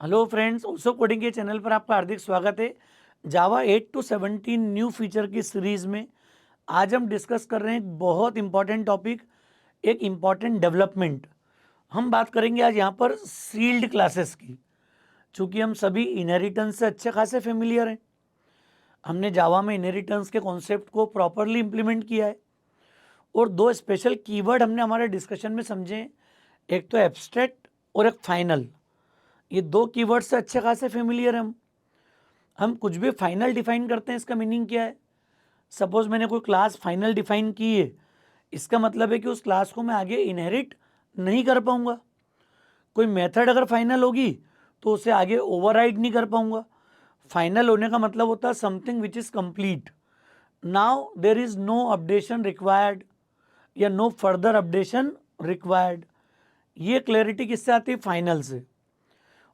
Hello friends, ओसो coding के channel पर आपका हार्दिक स्वागत है। जावा 8 टू 17 न्यू फीचर की सीरीज़ में आज हम डिस्कस कर रहे हैं एक बहुत इंपॉर्टेंट टॉपिक, एक इम्पॉर्टेंट डेवलपमेंट। हम बात करेंगे आज यहाँ पर सील्ड क्लासेस की। चूँकि हम सभी इनहेरिटेंस से अच्छे खासे फेमिलियर हैं, हमने जावा में इनहेरिटेंस के कॉन्सेप्ट को प्रॉपरली इम्प्लीमेंट किया है और दो स्पेशल कीवर्ड हमने हमारे डिस्कशन में समझे हैं, एक तो एब्स्ट्रैक्ट और एक फाइनल। ये दो कीवर्ड से अच्छे खासे फेमिलियर हैं हम कुछ भी फाइनल डिफाइन करते हैं, इसका मीनिंग क्या है। सपोज मैंने कोई क्लास फाइनल डिफाइन की है, इसका मतलब है कि उस क्लास को मैं आगे इनहेरिट नहीं कर पाऊंगा। कोई मेथड अगर फाइनल होगी तो उसे आगे ओवरराइड नहीं कर पाऊंगा। फाइनल होने का मतलब होता है something which is complete, now there is no updation required या नो फर्दर अपडेशन रिक्वायर्ड। ये क्लैरिटी किससे आती है? फाइनल से।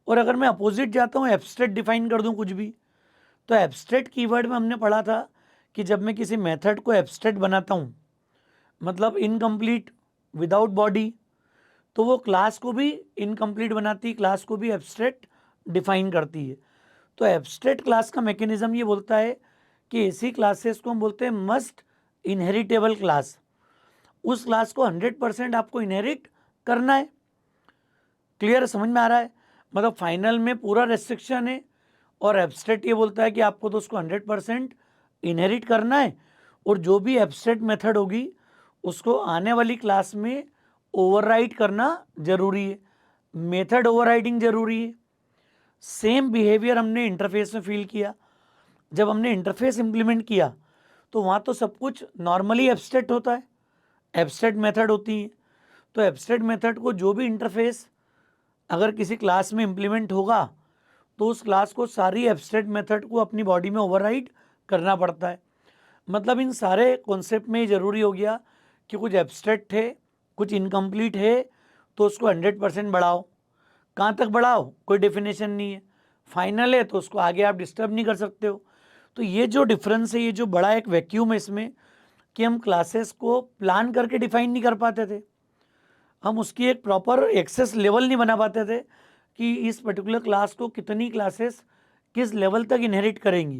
और अगर मैं अपोजिट जाता हूँ, एब्स्ट्रैक्ट डिफाइन कर दूँ कुछ भी, तो एब्स्ट्रैक्ट कीवर्ड में हमने पढ़ा था कि जब मैं किसी मेथड को एब्स्ट्रैक्ट बनाता हूँ, मतलब इनकम्प्लीट, विदाउट बॉडी, तो वो क्लास को भी इनकम्प्लीट बनाती है, क्लास को भी एब्स्ट्रैक्ट डिफाइन करती है। तो एब्स्ट्रैक्ट क्लास का मैकेनिज्म ये बोलता है कि ऐसी क्लासेस को हम बोलते हैं मस्ट इनहेरिटेबल क्लास। उस क्लास को 100% आपको इनहेरिट करना है। क्लियर, समझ में आ रहा है? मतलब फाइनल में पूरा रेस्ट्रिक्शन है और एब्स्ट्रैक्ट ये बोलता है कि आपको तो उसको 100% इनहेरिट करना है और जो भी एब्स्ट्रैक्ट मेथड होगी उसको आने वाली क्लास में ओवरराइड करना जरूरी है। मेथड ओवरराइडिंग जरूरी है। सेम बिहेवियर हमने इंटरफेस में फील किया। जब हमने इंटरफेस इंप्लीमेंट किया तो वहाँ तो सब कुछ नॉर्मली एब्स्ट्रैक्ट होता है, एब्स्ट्रैक्ट मेथड होती है। तो एब्स्ट्रैक्ट मेथड को जो भी इंटरफेस अगर किसी क्लास में इम्प्लीमेंट होगा तो उस क्लास को सारी एब्स्ट्रैक्ट मेथड को अपनी बॉडी में ओवरराइड करना पड़ता है। मतलब इन सारे कॉन्सेप्ट में ज़रूरी हो गया कि कुछ एब्स्ट्रैक्ट है, कुछ इनकम्प्लीट है, तो उसको 100% बढ़ाओ। कहाँ तक बढ़ाओ कोई डेफिनेशन नहीं है। फाइनल है तो उसको आगे आप डिस्टर्ब नहीं कर सकते हो। तो ये जो डिफरेंस है, ये जो बड़ा एक वैक्यूम है इसमें, कि हम क्लासेस को प्लान करके डिफाइन नहीं कर पाते थे, हम उसकी एक प्रॉपर एक्सेस लेवल नहीं बना पाते थे कि इस पर्टिकुलर क्लास को कितनी क्लासेस किस लेवल तक इनहेरिट करेंगी,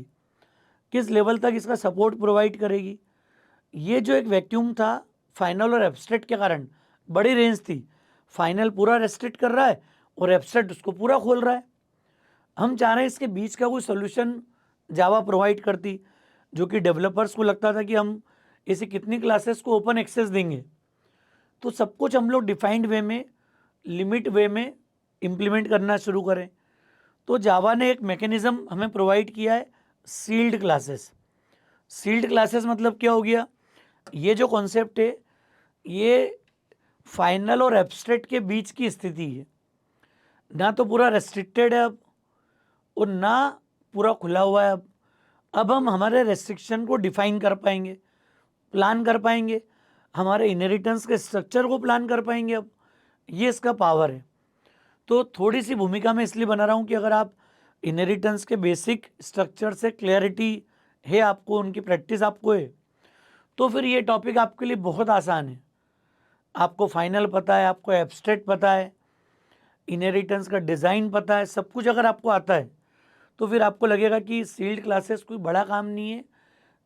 किस लेवल तक इसका सपोर्ट प्रोवाइड करेगी। ये जो एक वैक्यूम था फाइनल और एब्स्ट्रैक्ट के कारण, बड़ी रेंज थी। फाइनल पूरा रेस्ट्रिक्ट कर रहा है और एब्स्ट्रैक्ट उसको पूरा खोल रहा है। हम चाह रहे हैं इसके बीच का कोई सोल्यूशन जावा प्रोवाइड करती, जो कि डेवलपर्स को लगता था कि हम इसे कितनी क्लासेस को ओपन एक्सेस देंगे। तो सब कुछ हम लोग डिफाइंड वे में, लिमिट वे में इम्प्लीमेंट करना शुरू करें। तो जावा ने एक मैकेनिज्म हमें प्रोवाइड किया है, सील्ड क्लासेस। सील्ड क्लासेस मतलब क्या हो गया? ये जो कॉन्सेप्ट है ये फाइनल और एब्स्ट्रैक्ट के बीच की स्थिति है। ना तो पूरा रेस्ट्रिक्टेड है अब और ना पूरा खुला हुआ है अब हम हमारे रेस्ट्रिक्शन को डिफाइन कर पाएंगे, प्लान कर पाएंगे, हमारे इनहेरिटेंस के स्ट्रक्चर को प्लान कर पाएंगे। अब ये इसका पावर है। तो थोड़ी सी भूमिका मैं इसलिए बना रहा हूँ कि अगर आप इनहेरिटेंस के बेसिक स्ट्रक्चर से क्लैरिटी है आपको, उनकी प्रैक्टिस आपको है, तो फिर ये टॉपिक आपके लिए बहुत आसान है। आपको फाइनल पता है, आपको एब्स्ट्रैक्ट पता है, इनहेरिटेंस का डिज़ाइन पता है, सब कुछ अगर आपको आता है तो फिर आपको लगेगा कि सील्ड क्लासेस कोई बड़ा काम नहीं है।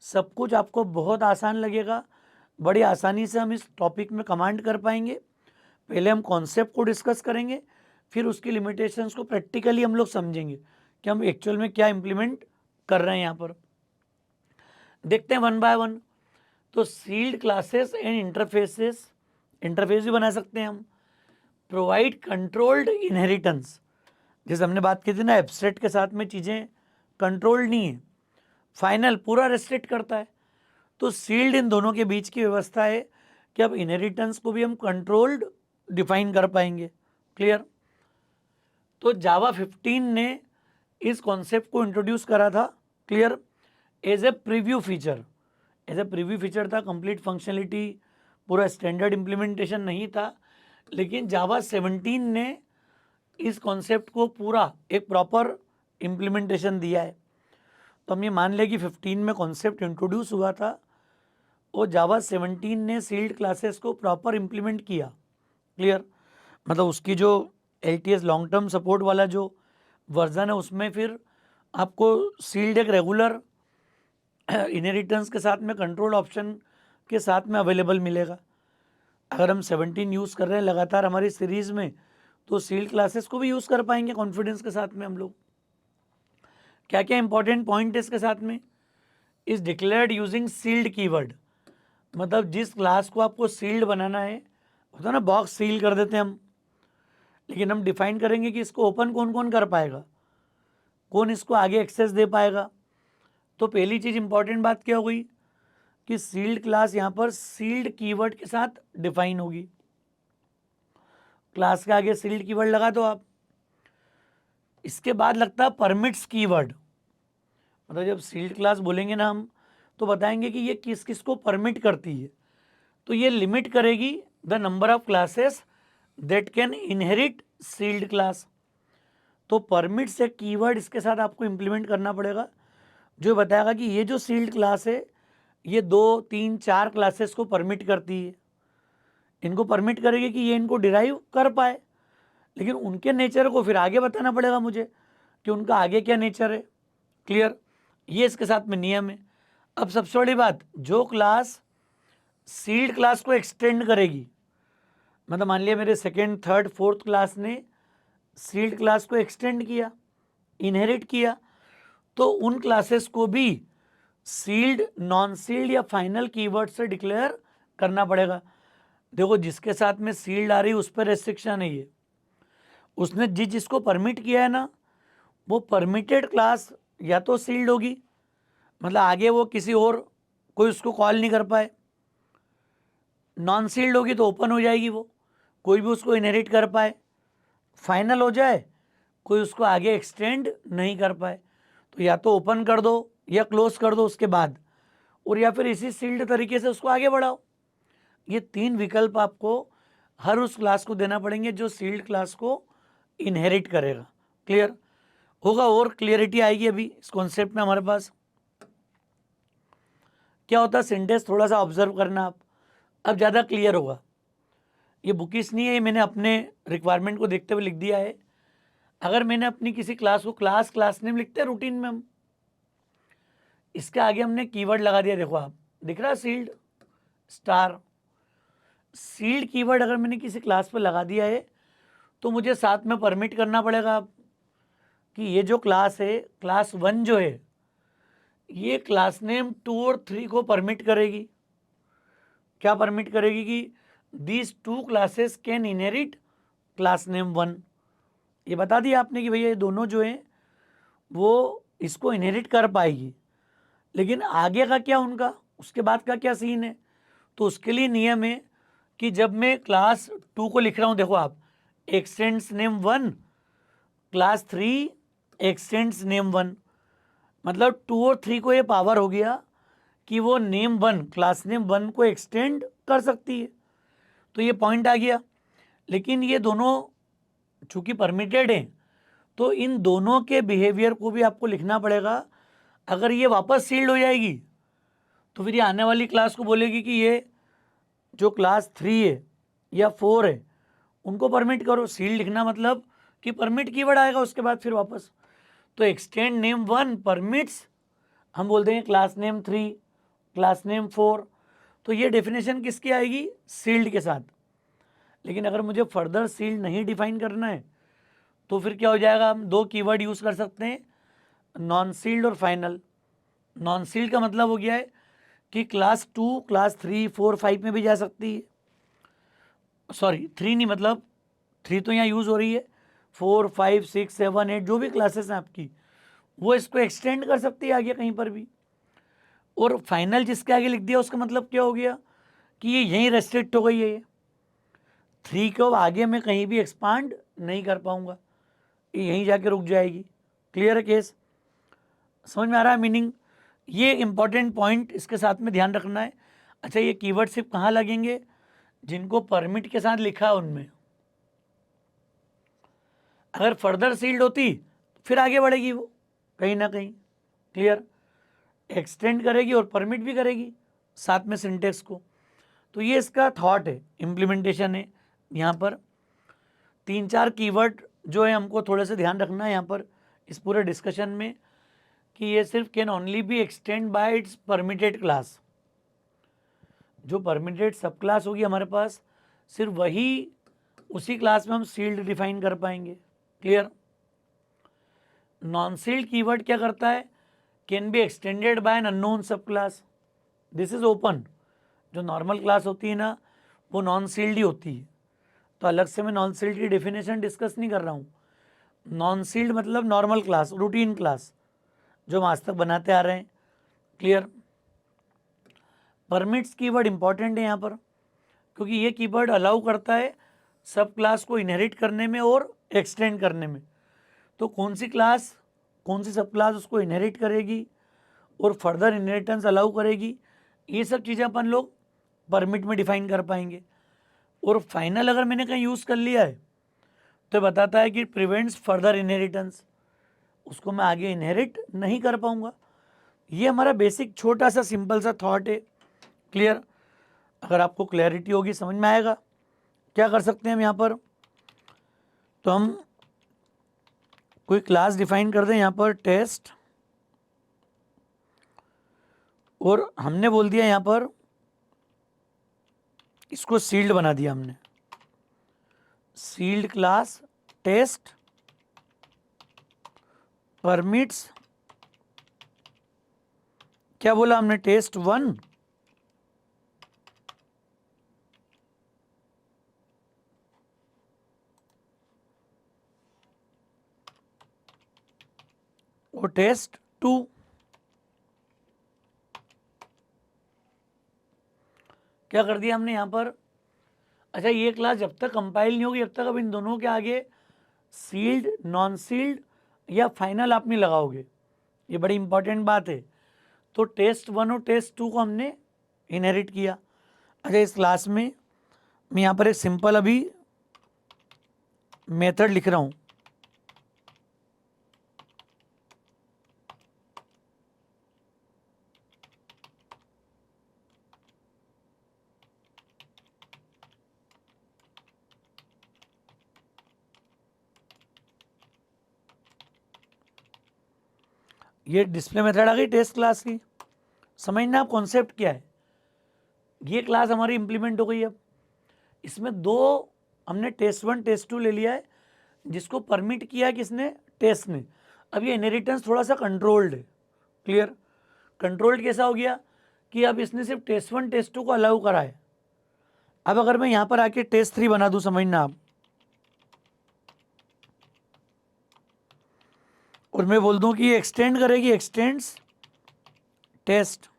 सब कुछ आपको बहुत आसान लगेगा। बड़ी आसानी से हम इस टॉपिक में कमांड कर पाएंगे। पहले हम कॉन्सेप्ट को डिस्कस करेंगे, फिर उसकी लिमिटेशंस को प्रैक्टिकली हम लोग समझेंगे कि हम एक्चुअल में क्या इम्प्लीमेंट कर रहे हैं यहाँ पर। देखते हैं वन बाय वन। तो sealed classes and interfaces, interface भी बना सकते हैं हम, प्रोवाइड कंट्रोल्ड इनहेरिटेंस। जैसे हमने बात की थी ना, एब्स्ट्रैक्ट के साथ में चीज़ें कंट्रोल्ड नहीं है, फाइनल पूरा रेस्ट्रिक्ट करता है। तो सील्ड इन दोनों के बीच की व्यवस्था है कि अब इनहेरिटेंस को भी हम कंट्रोल्ड डिफाइन कर पाएंगे। क्लियर? तो जावा 15 ने इस कॉन्सेप्ट को इंट्रोड्यूस करा था। Clear? As a preview feature, as a preview feature था, कंप्लीट फंक्शनलिटी, पूरा स्टैंडर्ड इम्प्लीमेंटेशन नहीं था। लेकिन जावा 17 ने इस कॉन्सेप्ट को पूरा एक प्रॉपर इम्प्लीमेंटेशन दिया है। तो हम ये मान लें कि 15 में कॉन्सेप्ट इंट्रोड्यूस हुआ था और जावा 17 ने सील्ड क्लासेस को प्रॉपर इम्प्लीमेंट किया। क्लियर? मतलब उसकी जो LTS लॉन्ग टर्म सपोर्ट वाला जो वर्जन है उसमें फिर आपको सील्ड एक रेगुलर इनहेरिटेंस के साथ में कंट्रोल ऑप्शन के साथ में अवेलेबल मिलेगा। अगर हम 17 यूज़ कर रहे हैं लगातार हमारी सीरीज़ में, तो सील्ड क्लासेस को भी यूज़ कर पाएंगे कॉन्फिडेंस के साथ में हम लोग। क्या क्या इंपॉर्टेंट पॉइंट है इसके साथ में, is declared using sealed keyword. मतलब जिस क्लास को आपको सील्ड बनाना है, होता है ना बॉक्स सील कर देते हैं हम, लेकिन हम डिफाइन करेंगे कि इसको ओपन कौन कौन कर पाएगा, कौन इसको आगे एक्सेस दे पाएगा। तो पहली चीज़ इंपॉर्टेंट बात क्या हो गई कि सील्ड क्लास यहाँ पर सील्ड कीवर्ड के साथ डिफाइन होगी। क्लास के आगे सील्ड कीवर्ड लगा दो आप। इसके बाद लगता है परमिट्स कीवर्ड। मतलब जब सील्ड क्लास बोलेंगे ना हम, तो बताएंगे कि ये किस किस को परमिट करती है। तो ये लिमिट करेगी the number of classes that can inherit sealed class. तो परमिट से कीवर्ड इसके साथ आपको इंप्लीमेंट करना पड़ेगा, जो बताएगा कि ये जो सील्ड क्लास है ये 2, 3, 4 क्लासेस को परमिट करती है। इनको परमिट करेगी कि ये इनको डिराइव कर पाए, लेकिन उनके नेचर को फिर आगे बताना पड़ेगा मुझे कि उनका आगे क्या नेचर है। क्लियर, ये इसके साथ में नियम है। अब सबसे बड़ी बात, जो क्लास सील्ड क्लास को एक्सटेंड करेगी, मतलब मान लिया मेरे सेकेंड, थर्ड, फोर्थ क्लास ने सील्ड क्लास को एक्सटेंड किया, इनहेरिट किया, तो उन क्लासेस को भी सील्ड, नॉन सील्ड या फाइनल कीवर्ड से डिक्लेयर करना पड़ेगा। देखो जिसके साथ में सील्ड आ रही है उस पर रेस्ट्रिक्शन है ये, उसने जिसको परमिट किया है ना, वो परमिटेड क्लास या तो सील्ड होगी, मतलब आगे वो किसी और कोई उसको कॉल नहीं कर पाए। नॉन सील्ड होगी तो ओपन हो जाएगी, वो कोई भी उसको इनहेरिट कर पाए। फाइनल हो जाए, कोई उसको आगे एक्सटेंड नहीं कर पाए। तो या तो ओपन कर दो या क्लोज कर दो उसके बाद, और या फिर इसी सील्ड तरीके से उसको आगे बढ़ाओ। ये 3 विकल्प आपको हर उस क्लास को देना पड़ेंगे जो सील्ड क्लास को इनहेरिट करेगा। क्लियर होगा, और क्लियरिटी आएगी अभी इस कॉन्सेप्ट में हमारे पास। क्या होता है सिंटेक्स थोड़ा सा ऑब्जर्व करना आप, अब ज़्यादा क्लियर होगा। ये बुकिश नहीं है, ये मैंने अपने रिक्वायरमेंट को देखते हुए लिख दिया है। अगर मैंने अपनी किसी क्लास को क्लास नेम लिखते हैं रूटीन में हम, इसके आगे हमने कीवर्ड लगा दिया, देखो आप दिख रहा है सील्ड स्टार। सील्ड कीवर्ड अगर मैंने किसी क्लास पर लगा दिया है तो मुझे साथ में परमिट करना पड़ेगा अब कि ये जो क्लास है, क्लास 1 जो है, ये क्लास नेम 2 और 3 को परमिट करेगी। क्या परमिट करेगी कि these 2 classes can inherit class name 1। ये बता दिया आपने कि भैया ये दोनों जो हैं वो इसको इनहेरिट कर पाएगी, लेकिन आगे का क्या उनका, उसके बाद का क्या सीन है। तो उसके लिए नियम है कि जब मैं क्लास 2 को लिख रहा हूँ, देखो आप, x tends name 1, class 3 x tends name 1, मतलब 2 और 3 को ये पावर हो गया कि वो नेम 1, क्लास नेम 1 को एक्सटेंड कर सकती है। तो ये पॉइंट आ गया। लेकिन ये दोनों चूंकि परमिटेड हैं, तो इन दोनों के बिहेवियर को भी आपको लिखना पड़ेगा। अगर ये वापस सील्ड हो जाएगी तो फिर ये आने वाली क्लास को बोलेगी कि ये जो क्लास 3 है या 4 है उनको परमिट करो। सील्ड लिखना मतलब कि परमिट कीवर्ड आएगा उसके बाद फिर वापस। तो एक्सटेंड नेम 1 परमिट्स, हम बोलते हैं क्लास नेम 3, क्लास नेम 4। तो ये डेफिनेशन किसकी आएगी, सील्ड के साथ। लेकिन अगर मुझे फर्दर सील्ड नहीं डिफाइन करना है तो फिर क्या हो जाएगा, हम 2 कीवर्ड यूज़ कर सकते हैं, नॉन सील्ड और फाइनल। नॉन सील्ड का मतलब हो गया है कि क्लास 2, क्लास 3, 4, 5 में भी जा सकती है। सॉरी 3 नहीं, मतलब 3 तो यहाँ यूज़ हो रही है, 4, 5, 6, 7, 8 जो भी क्लासेस हैं आपकी, वो इसको एक्सटेंड कर सकती है आगे कहीं पर भी। और फाइनल जिसके आगे लिख दिया उसका मतलब क्या हो गया कि ये यहीं रेस्ट्रिक्ट हो गई है। ये 3 को आगे मैं कहीं भी एक्सपांड नहीं कर पाऊंगा, ये यहीं जाके रुक जाएगी। क्लियर है केस, समझ में आ रहा है मीनिंग। ये इंपॉर्टेंट पॉइंट इसके साथ में ध्यान रखना है। अच्छा, ये कीवर्ड सिर्फ कहाँ लगेंगे, जिनको परमिट के साथ लिखा है उनमें। अगर फर्दर सील्ड होती फिर आगे बढ़ेगी वो कहीं ना कहीं। क्लियर, एक्सटेंड करेगी और परमिट भी करेगी साथ में सिंटेक्स को। तो ये इसका थॉट है, इम्प्लीमेंटेशन है। यहाँ पर 3-4 कीवर्ड जो है हमको थोड़े से ध्यान रखना है यहाँ पर इस पूरे डिस्कशन में कि ये सिर्फ can only be extend by it's permitted class. जो परमिटेड सब क्लास होगी हमारे पास, सिर्फ वही उसी क्लास में हम सील्ड डिफाइन कर पाएंगे। क्लियर? नॉन सील्ड कीवर्ड क्या करता है? Can be extended by an unknown सब क्लास। This is open. जो नॉर्मल क्लास होती है ना, वो नॉन सील्ड ही होती है, तो अलग से मैं नॉन सील्ड की डेफिनेशन डिस्कस नहीं कर रहा हूँ। नॉन सील्ड मतलब नॉर्मल क्लास, रूटीन क्लास जो हम आज तक बनाते आ रहे हैं। क्लियर? परमिट्स कीवर्ड इंपॉर्टेंट है यहाँ पर, क्योंकि ये कीवर्ड अलाउ करता है सब क्लास को इनहेरिट करने में और एक्सटेंड करने में। तो कौन सी क्लास, कौन सी सब क्लास उसको इनहेरिट करेगी और फर्दर इनहेरिटेंस अलाउ करेगी, ये सब चीज़ें अपन लोग परमिट में डिफाइन कर पाएंगे। और फाइनल अगर मैंने कहीं यूज़ कर लिया है तो बताता है कि प्रिवेंट्स फर्दर इनहेरिटेंस, उसको मैं आगे इनहेरिट नहीं कर पाऊंगा। ये हमारा बेसिक छोटा सा सिंपल सा थॉट है। क्लियर? अगर आपको क्लैरिटी होगी, समझ में आएगा। क्या कर सकते हैं हम यहाँ पर? तो हम कोई क्लास डिफाइन कर दें यहाँ पर टेस्ट, और हमने बोल दिया यहाँ पर, इसको सील्ड बना दिया हमने, सील्ड क्लास टेस्ट परमिट्स, क्या बोला हमने? टेस्ट 1 और टेस्ट 2। क्या कर दिया हमने यहाँ पर? अच्छा, ये क्लास जब तक कंपाइल नहीं होगी जब तक अब इन दोनों के आगे सील्ड, नॉन सील्ड या फाइनल आप नहीं लगाओगे। ये बड़ी इंपॉर्टेंट बात है। तो टेस्ट 1 और टेस्ट 2 को हमने इनहेरिट किया। अच्छा, इस क्लास में मैं यहाँ पर एक सिंपल अभी मेथड लिख रहा हूँ। ये डिस्प्ले मेथड आ गई टेस्ट क्लास की। समझना आप कॉन्सेप्ट क्या है। ये क्लास हमारी इंप्लीमेंट हो गई। अब इसमें दो हमने टेस्ट 1 टेस्ट 2 ले लिया है, जिसको परमिट किया है किसने? टेस्ट ने। अब ये इनहेरिटेंस थोड़ा सा कंट्रोल्ड है। क्लियर? कंट्रोल्ड कैसा हो गया कि अब इसने सिर्फ टेस्ट 1 टेस्ट 2 को अलाउ करा है। अब अगर मैं यहाँ पर आके टेस्ट 3 बना दूँ, समझना आप, और मैं बोल दूँ कि ये एक्सटेंड करेगी, एक्सटेंड्स टेस्ट,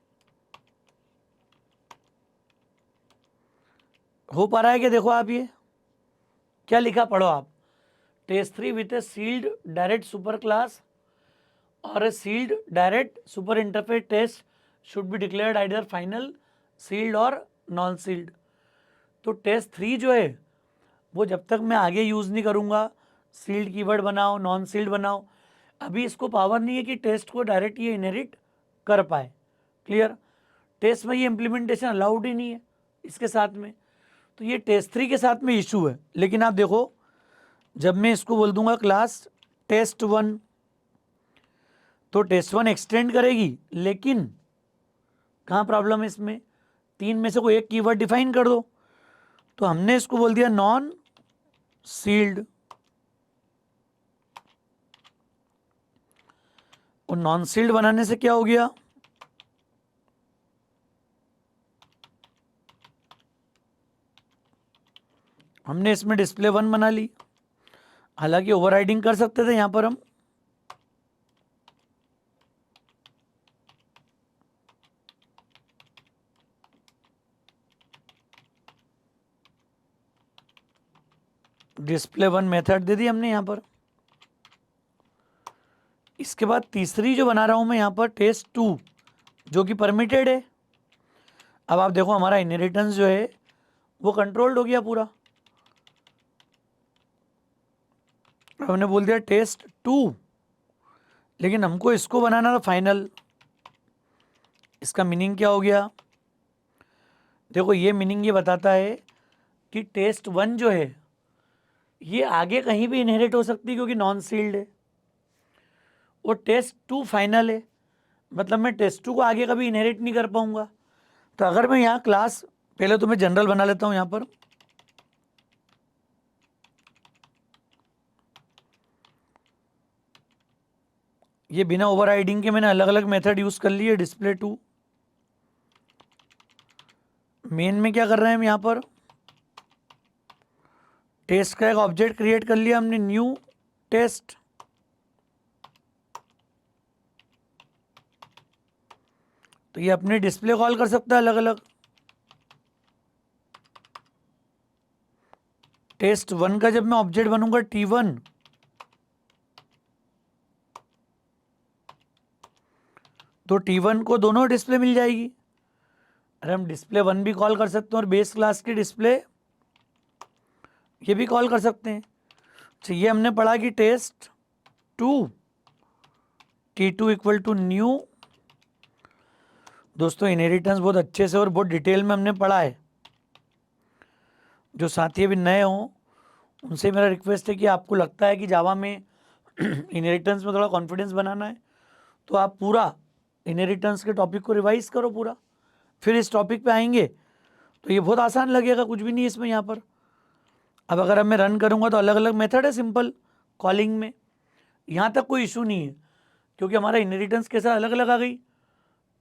हो पा रहा है कि? देखो आप, ये क्या लिखा, पढ़ो आप। Test 3 with a sealed direct super class और a sealed direct super interface test should be declared either final, sealed और नॉन सील्ड। तो टेस्ट 3 जो है वो जब तक मैं आगे यूज़ नहीं करूँगा, सील्ड कीवर्ड बनाओ, नॉन सील्ड बनाओ, अभी इसको पावर नहीं है कि टेस्ट को डायरेक्ट ये इनहेरिट कर पाए। क्लियर? टेस्ट में ये इम्प्लीमेंटेशन अलाउड ही नहीं है इसके साथ में। तो ये टेस्ट 3 के साथ में इशू है। लेकिन आप देखो, जब मैं इसको बोल दूंगा क्लास टेस्ट 1, तो टेस्ट 1 एक्सटेंड करेगी, लेकिन कहाँ प्रॉब्लम है इसमें? 3 में से कोई एक कीवर्ड डिफाइन कर दो। तो हमने इसको बोल दिया नॉन सील्ड, और नॉन सील्ड बनाने से क्या हो गया? हमने इसमें डिस्प्ले 1 बना ली। हालांकि ओवरराइडिंग कर सकते थे यहाँ पर हम, डिस्प्ले 1 मेथड दे दी हमने यहाँ पर। इसके बाद तीसरी जो बना रहा हूँ मैं यहाँ पर टेस्ट 2, जो कि परमिटेड है। अब आप देखो, हमारा इनहेरिटेंस जो है वो कंट्रोल्ड हो गया पूरा। अब हमने बोल दिया टेस्ट 2, लेकिन हमको इसको बनाना था फाइनल। इसका मीनिंग क्या हो गया? देखो, ये मीनिंग ये बताता है कि टेस्ट 1 जो है ये आगे कहीं भी इनहेरिट हो सकती है, क्योंकि नॉन सील्ड है। और टेस्ट 2 फाइनल है, मतलब मैं टेस्ट 2 को आगे कभी इनहेरिट नहीं कर पाऊंगा। तो अगर मैं यहाँ क्लास, पहले तो मैं जनरल बना लेता हूँ यहाँ पर, ये बिना ओवरराइडिंग के मैंने अलग अलग मेथड यूज कर लिए। डिस्प्ले 2 मेन में क्या कर रहे हैं हम यहाँ पर, टेस्ट का एक ऑब्जेक्ट क्रिएट कर लिया हमने, न्यू टेस्ट। तो ये अपने डिस्प्ले कॉल कर सकता है अलग अलग। टेस्ट 1 का जब मैं ऑब्जेक्ट बनूंगा T1, तो T1 को दोनों डिस्प्ले मिल जाएगी। अरे हम डिस्प्ले 1 भी कॉल कर सकते हैं और बेस क्लास की डिस्प्ले ये भी कॉल कर सकते हैं। तो ये हमने पढ़ा कि test 2 T2 equal to new. दोस्तों इनहेरिटेंस बहुत अच्छे से और बहुत डिटेल में हमने पढ़ा है। जो साथी अभी नए हों उनसे मेरा रिक्वेस्ट है कि आपको लगता है कि जावा में इनहेरिटेंस में थोड़ा कॉन्फिडेंस बनाना है, तो आप पूरा इनहेरिटेंस के टॉपिक को रिवाइज करो पूरा, फिर इस टॉपिक पे आएंगे तो ये बहुत आसान लगेगा, कुछ भी नहीं है इसमें यहाँ पर। अब अगर अब मैं रन करूँगा तो अलग अलग मेथड है सिंपल कॉलिंग में, यहाँ तक कोई इशू नहीं है, क्योंकि हमारा इनहेरिटेंस के साथ अलग अलग आ गई।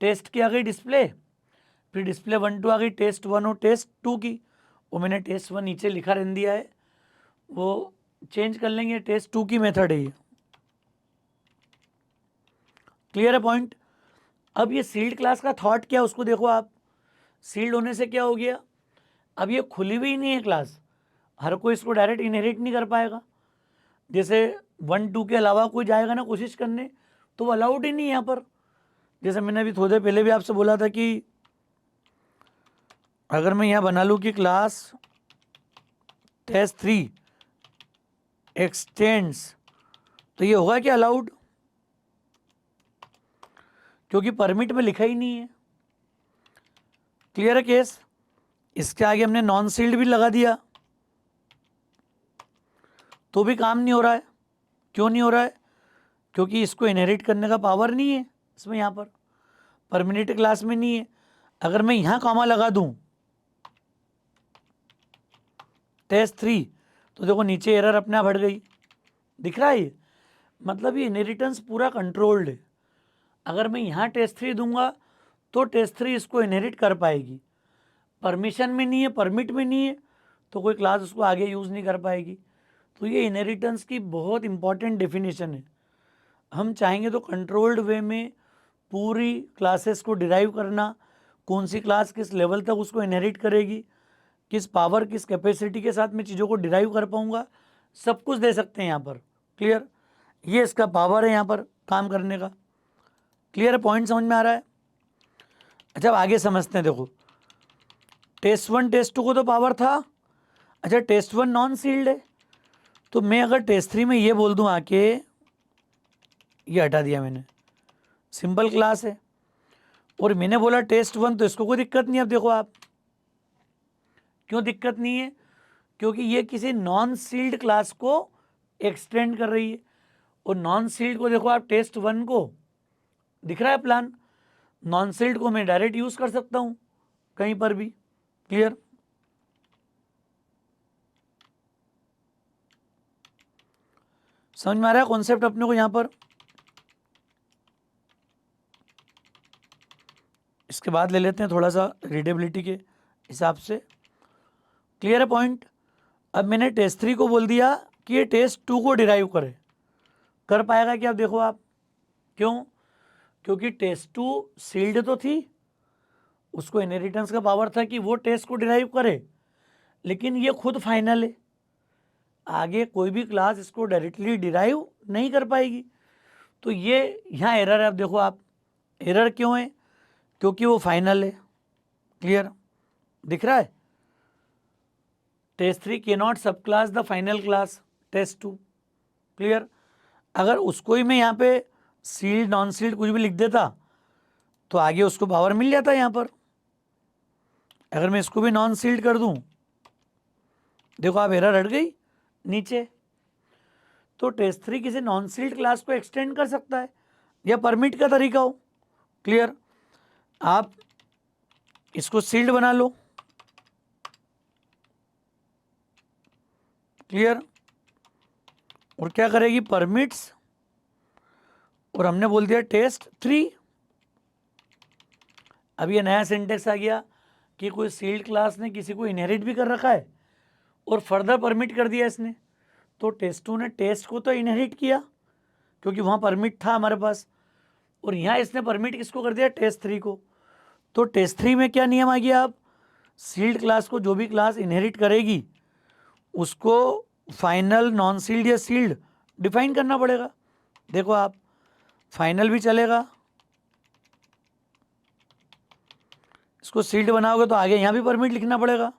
टेस्ट की आ गई डिस्प्ले, फिर डिस्प्ले 1 2 आ गई, टेस्ट 1 और टेस्ट 2 की। वो मैंने टेस्ट 1 नीचे लिखा रहने दिया है, वो चेंज कर लेंगे, टेस्ट 2 की मेथड है ये। क्लियर है पॉइंट। अब ये सील्ड क्लास का थॉट क्या उसको देखो आप। सील्ड होने से क्या हो गया, अब ये खुली हुई नहीं है क्लास, हर कोई इसको डायरेक्ट इनहेरिट नहीं कर पाएगा। जैसे 1 2 के अलावा कोई जाएगा ना कोशिश करने तो वो अलाउड ही नहीं है यहाँ पर। जैसे मैंने अभी थोड़ी देर पहले भी आपसे बोला था कि अगर मैं यहाँ बना लूँ कि क्लास टेस्ट 3 एक्सटेंड्स, तो ये होगा क्या अलाउड, क्योंकि परमिट में लिखा ही नहीं है। क्लियर है केस। इसके आगे हमने नॉन सील्ड भी लगा दिया तो भी काम नहीं हो रहा है। क्यों नहीं हो रहा है, क्योंकि इसको इनहेरिट करने का पावर नहीं है इसमें, यहाँ पर परमिनेंट क्लास में नहीं है। अगर मैं यहाँ कॉमा लगा दूं टेस्ट 3, तो देखो नीचे एरर अपने आप हट गई, दिख रहा है ये, मतलब ये इनहेरिटेंस पूरा कंट्रोल्ड है। अगर मैं यहाँ टेस्ट 3 दूंगा तो टेस्ट 3 इसको इनहेरिट कर पाएगी, परमिशन में नहीं है, परमिट में नहीं है, तो कोई क्लास उसको आगे यूज़ नहीं कर पाएगी। तो ये इनहेरिटेंस की बहुत इंपॉर्टेंट डेफिनेशन है। हम चाहेंगे तो कंट्रोल्ड वे में पूरी क्लासेस को डिराइव करना, कौन सी क्लास किस लेवल तक उसको इनहेरिट करेगी, किस पावर किस कैपेसिटी के साथ मैं चीज़ों को डिराइव कर पाऊँगा, सब कुछ दे सकते हैं यहाँ पर। क्लियर, ये इसका पावर है यहाँ पर काम करने का। क्लियर है, पॉइंट समझ में आ रहा है। अच्छा अब आगे समझते हैं। देखो टेस्ट 1 टेस्ट 2 को तो पावर था, अच्छा टेस्ट 1 नॉन सील्ड है, तो मैं अगर टेस्ट 3 में ये बोल दूं आके, ये हटा दिया मैंने, सिंपल क्लास है, और मैंने बोला टेस्ट 1, तो इसको कोई दिक्कत नहीं। अब देखो आप, क्यों दिक्कत नहीं है, क्योंकि ये किसी नॉन सील्ड क्लास को एक्सटेंड कर रही है। और नॉन सील्ड को देखो आप, टेस्ट 1 को दिख रहा है प्लान, नॉन सील्ड को मैं डायरेक्ट यूज कर सकता हूं कहीं पर भी। क्लियर, समझ में आ रहा है कॉन्सेप्ट अपने को यहाँ पर। इसके बाद ले लेते हैं थोड़ा सा रीडेबिलिटी के हिसाब से। क्लियर है पॉइंट। अब मैंने टेस्ट 3 को बोल दिया कि ये टेस्ट 2 को डिराइव करे, कर पाएगा क्या, अब देखो आप। क्यों, क्योंकि टेस्ट 2 सील्ड तो थी, उसको इनहेरिटेंस का पावर था कि वो टेस्ट को डिराइव करे, लेकिन ये खुद फाइनल है, आगे कोई भी क्लास इसको डायरेक्टली डिराइव नहीं कर पाएगी। तो ये यहाँ एरर है। अब देखो आप, एरर क्यों है, क्योंकि वो फाइनल है। क्लियर, दिख रहा है, टेस्ट 3 के not sub class the final class test 2। क्लियर, अगर उसको ही मैं यहाँ पे सील्ड नॉन सील्ड कुछ भी लिख देता तो आगे उसको पावर मिल जाता है यहाँ पर। अगर मैं इसको भी नॉन सील्ड कर दूं, देखो आप एरर हट गई नीचे। तो टेस्ट 3 किसी नॉन सील्ड क्लास को एक्सटेंड कर सकता है, या परमिट का तरीका हो। क्लियर, आप इसको सील्ड बना लो। क्लियर, और क्या करेगी, परमिट्स, और हमने बोल दिया टेस्ट 3। अब ये नया सिंटेक्स आ गया कि कोई सील्ड क्लास ने किसी को इनहेरिट भी कर रखा है और फर्दर परमिट कर दिया इसने, तो टेस्ट2 ने टेस्ट को तो इनहेरिट किया क्योंकि वहाँ परमिट था हमारे पास, और यहाँ इसने परमिट किसको कर दिया, टेस्ट3 को। तो टेस्ट3 में क्या नियम आ गया, अब सील्ड क्लास को जो भी क्लास इनहेरिट करेगी उसको फाइनल, नॉन सील्ड या सील्ड डिफाइन करना पड़ेगा। देखो आप, फाइनल भी चलेगा, इसको सील्ड बनाओगे तो आगे यहाँ भी परमिट लिखना पड़ेगा,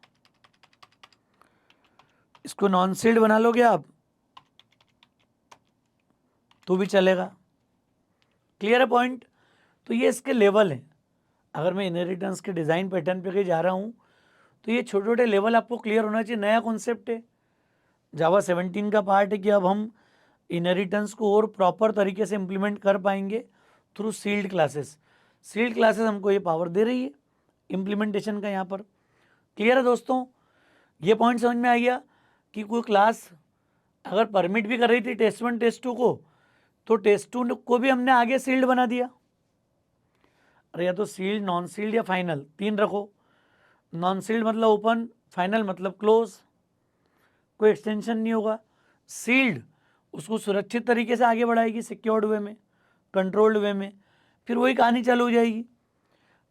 इसको नॉन सील्ड बना लोगे आप तो भी चलेगा। क्लियर है पॉइंट। तो ये इसके लेवल हैं। अगर मैं इनहेरिटेंस के डिज़ाइन पैटर्न पे कहीं जा रहा हूँ तो ये छोटे छोटे लेवल आपको क्लियर होना चाहिए। नया कॉन्सेप्ट है, जावा 17 का पार्ट है कि अब हम इनहेरिटेंस को और प्रॉपर तरीके से इम्प्लीमेंट कर पाएंगे through sealed classes. Sealed classes हमको ये पावर दे रही है इम्प्लीमेंटेशन का यहाँ पर। क्लियर है दोस्तों, ये पॉइंट समझ में आ गया कि कोई क्लास अगर परमिट भी कर रही थी टेस्ट1 टेस्ट2 को, तो टेस्ट2 को भी हमने आगे सील्ड बना दिया। अरे या तो सील्ड, नॉन सील्ड या फाइनल, 3 रखो। नॉन सील्ड मतलब ओपन, फाइनल मतलब क्लोज, कोई एक्सटेंशन नहीं होगा। सील्ड उसको सुरक्षित तरीके से आगे बढ़ाएगी, सिक्योर्ड वे में, कंट्रोल्ड वे में। फिर वही कहानी चालू हो जाएगी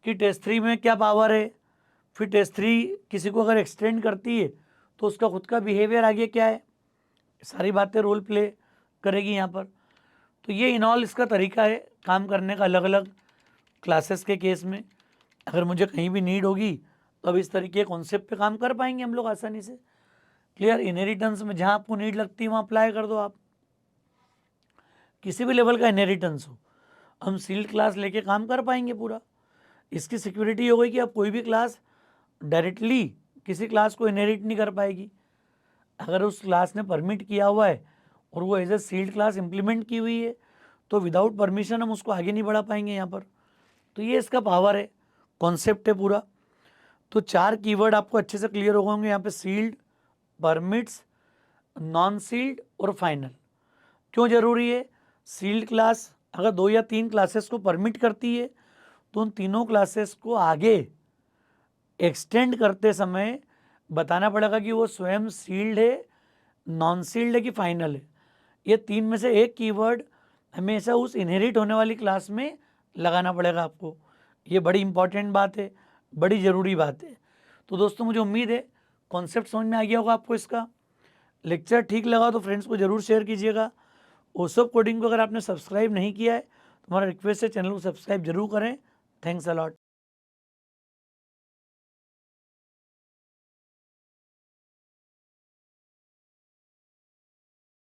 कि टेस्ट3 में क्या पावर है, फिर टेस्ट3 किसी को अगर एक्सटेंड करती है तो उसका खुद का बिहेवियर आगे क्या है, सारी बातें रोल प्ले करेगी यहाँ पर। तो ये इनऑल इसका तरीका है काम करने का, अलग अलग क्लासेस के केस में। अगर मुझे कहीं भी नीड होगी तो अब इस तरीके के कॉन्सेप्ट पे काम कर पाएंगे हम लोग आसानी से। क्लियर, इनहेरिटेंस में जहाँ आपको नीड लगती है वहाँ अप्लाई कर दो आप, किसी भी लेवल का इनहेरिटेंस हो, हम सील्ड क्लास लेके काम कर पाएंगे पूरा। इसकी सिक्योरिटी हो गई कि अब कोई भी क्लास डायरेक्टली किसी क्लास को इनहेरिट नहीं कर पाएगी। अगर उस क्लास ने परमिट किया हुआ है और वो as a sealed class implement की हुई है तो विदाउट परमिशन हम उसको आगे नहीं बढ़ा पाएंगे यहाँ पर। तो ये इसका पावर है, कॉन्सेप्ट है पूरा। तो 4 कीवर्ड आपको अच्छे से क्लियर हो होंगे यहाँ पे, सील्ड, परमिट्स, नॉन सील्ड और फाइनल। क्यों ज़रूरी है, सील्ड क्लास अगर 2 या 3 क्लासेस को परमिट करती है तो उन तीनों क्लासेस को आगे एक्सटेंड करते समय बताना पड़ेगा कि वो स्वयं सील्ड है, नॉन सील्ड है कि फाइनल है। ये 3 में से एक कीवर्ड हमेशा उस इनहेरिट होने वाली क्लास में लगाना पड़ेगा आपको। ये बड़ी इंपॉर्टेंट बात है, बड़ी ज़रूरी बात है। तो दोस्तों मुझे उम्मीद है कॉन्सेप्ट समझ में आ गया होगा आपको इसका। लेक्चर ठीक लगा तो फ्रेंड्स को ज़रूर शेयर कीजिएगा। ओसोप कोडिंग को अगर आपने सब्सक्राइब नहीं किया है तो हमारा रिक्वेस्ट है चैनल को सब्सक्राइब जरूर करें। Thanks a lot.